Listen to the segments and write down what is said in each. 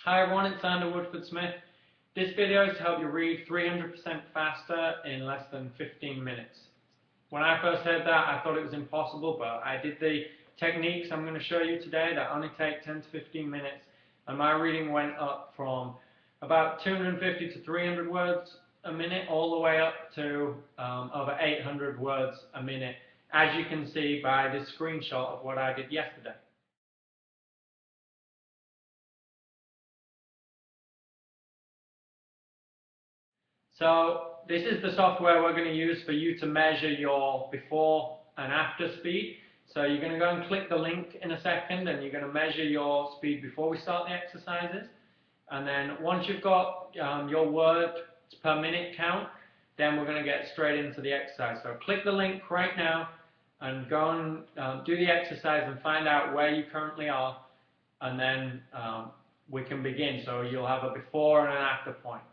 Hi everyone, it's Andrew Woodford-Smith. This video is to help you read 300% faster in less than 15 minutes. When I first heard that, I thought it was impossible, but I did the techniques I'm going to show you today that only take 10 to 15 minutes, and my reading went up from about 250 to 300 words a minute all the way up to over 800 words a minute, as you can see by this screenshot of what I did yesterday. So this is the software we're going to use for you to measure your before and after speed. So you're going to go and click the link in a second, and you're going to measure your speed before we start the exercises. And then once you've got your words per minute count, then we're going to get straight into the exercise. So click the link right now and go and do the exercise and find out where you currently are, and then we can begin. So you'll have a before and an after point.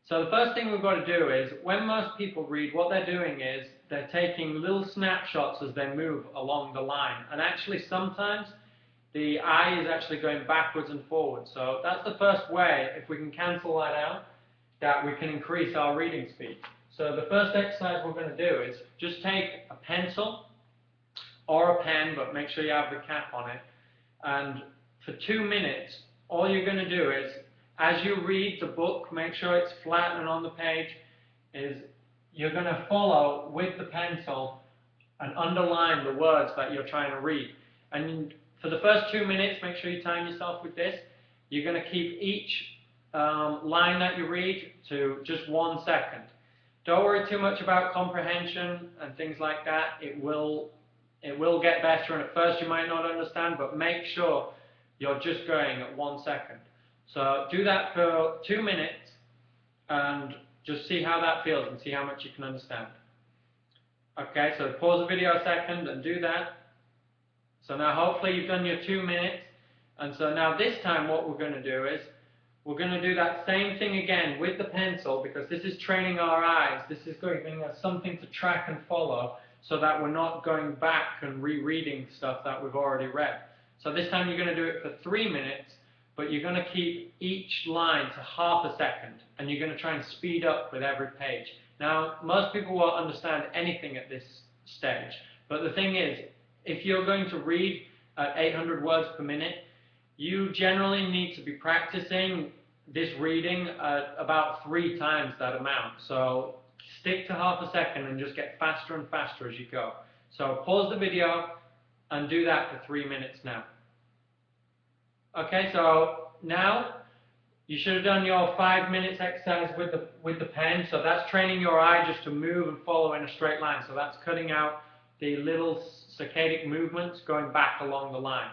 So the first thing we've got to do is, when most people read, what they're doing is they're taking little snapshots as they move along the line. And actually sometimes the eye is actually going backwards and forwards. So that's the first way, if we can cancel that out, that we can increase our reading speed. So the first exercise we're going to do is just take a pencil or a pen, but make sure you have the cap on it. And for 2 minutes, all you're going to do is, as you read the book, make sure it's flat and on the page, is you're going to follow with the pencil and underline the words that you're trying to read. And for the first 2 minutes, make sure you time yourself with this. You're going to keep each line that you read to just 1 second. Don't worry too much about comprehension and things like that. It will get better, and at first you might not understand, but make sure you're just going at 1 second. So do that for 2 minutes and just see how that feels and see how much you can understand. Okay, so pause the video a second and do that. So now hopefully you've done your 2 minutes, and so now this time what we're going to do is we're going to do that same thing again with the pencil, because this is training our eyes. This is giving us something to track and follow, so that we're not going back and rereading stuff that we've already read. So this time you're going to do it for 3 minutes, but you're going to keep each line to half a second, and you're going to try and speed up with every page. Now, most people won't understand anything at this stage, but the thing is, if you're going to read at 800 words per minute, you generally need to be practicing this reading at about 3 times that amount. So stick to half a second and just get faster and faster as you go. So pause the video and do that for 3 minutes now. Okay, so now you should have done your 5 minutes exercise with the pen. So that's training your eye just to move and follow in a straight line. So that's cutting out the little saccadic movements going back along the line.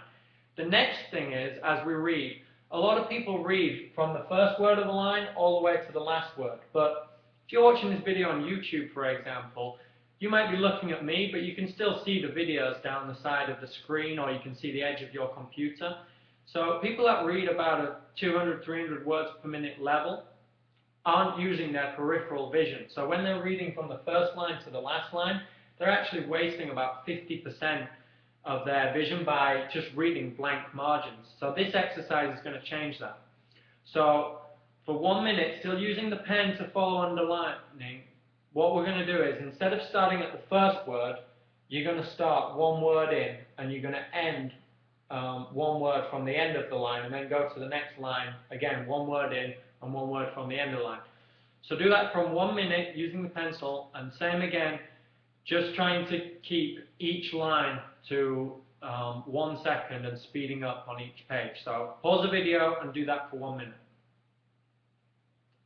The next thing is, as we read, a lot of people read from the first word of the line all the way to the last word. But if you're watching this video on YouTube, for example, you might be looking at me, but you can still see the videos down the side of the screen, or you can see the edge of your computer. So people that read about a 200, 300 words per minute level aren't using their peripheral vision. So when they're reading from the first line to the last line, they're actually wasting about 50% of their vision by just reading blank margins. So this exercise is going to change that. So for 1 minute, still using the pen to follow underlining, what we're going to do is, instead of starting at the first word, you're going to start 1 word in, and you're going to end 1 word from the end of the line, and then go to the next line, again 1 word in and 1 word from the end of the line. So do that from 1 minute using the pencil, and same again, just trying to keep each line to 1 second and speeding up on each page. So pause the video and do that for 1 minute.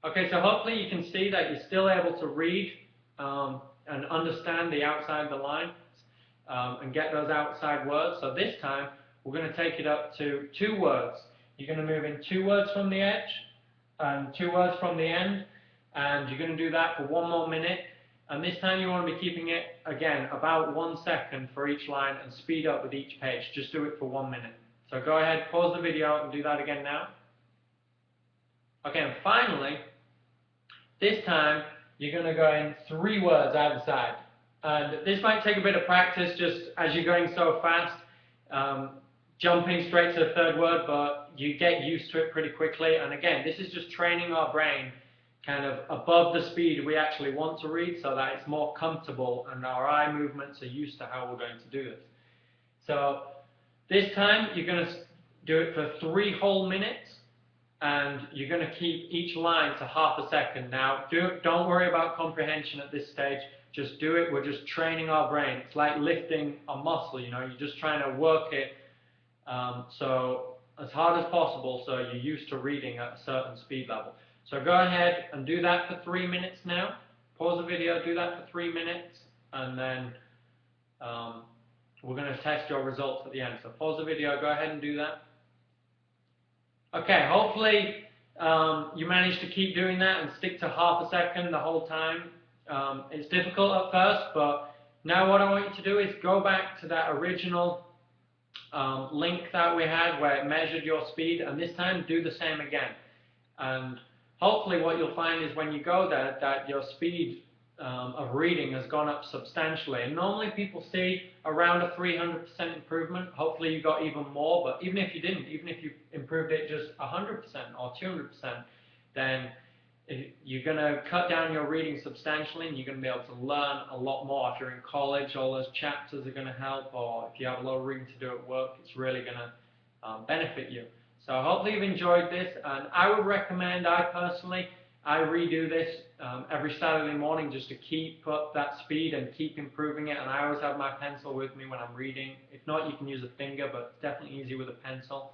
Okay, so hopefully you can see that you're still able to read and understand the outside the lines and get those outside words. So this time we're going to take it up to 2 words. You're going to move in 2 words from the edge and 2 words from the end, and you're going to do that for 1 more minute. And this time you want to be keeping it, again, about 1 second for each line, and speed up with each page. Just do it for 1 minute. So go ahead, pause the video and do that again now. Okay, and finally, this time you're going to go in 3 words either side. And this might take a bit of practice just as you're going so fast. jumping straight to the third word, but you get used to it pretty quickly. And again, this is just training our brain kind of above the speed we actually want to read so that it's more comfortable and our eye movements are used to how we're going to do this. So this time you're going to do it for 3 whole minutes and you're going to keep each line to half a second. Now don't worry about comprehension at this stage, just do it. We're just training our brain. It's like lifting a muscle, you know, you're just trying to work it so as hard as possible so you're used to reading at a certain speed level. So go ahead and do that for 3 minutes now. Pause the video, do that for 3 minutes, and then we're going to test your results at the end. So pause the video, go ahead and do that. Okay, hopefully you managed to keep doing that and stick to half a second the whole time. It's difficult at first, but now what I want you to do is go back to that original link that we had where it measured your speed, and this time do the same again. And hopefully what you'll find is when you go there that your speed of reading has gone up substantially. And normally people see around a 300% improvement. Hopefully you got even more, but even if you didn't, even if you improved it just 100% or 200%, then you're going to cut down your reading substantially and you're going to be able to learn a lot more. If you're in college, all those chapters are going to help, or if you have a lot of reading to do at work, it's really going to benefit you. So hopefully you've enjoyed this, and I would recommend, I redo this every Saturday morning just to keep up that speed and keep improving it, and I always have my pencil with me when I'm reading. If not, you can use a finger, but it's definitely easier with a pencil.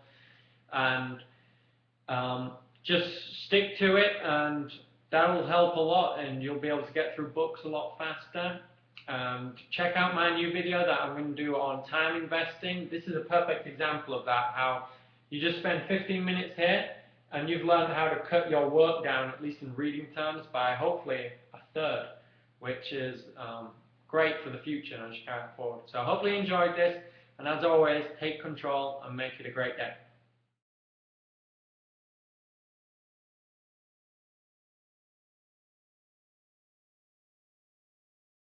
And just stick to it, and that will help a lot, and you'll be able to get through books a lot faster. Check out my new video that I'm going to do on time investing. This is a perfect example of that, how you just spend 15 minutes here, and you've learned how to cut your work down, at least in reading terms, by hopefully a third, which is great for the future as you carry it forward. So hopefully you enjoyed this, and as always, take control and make it a great day.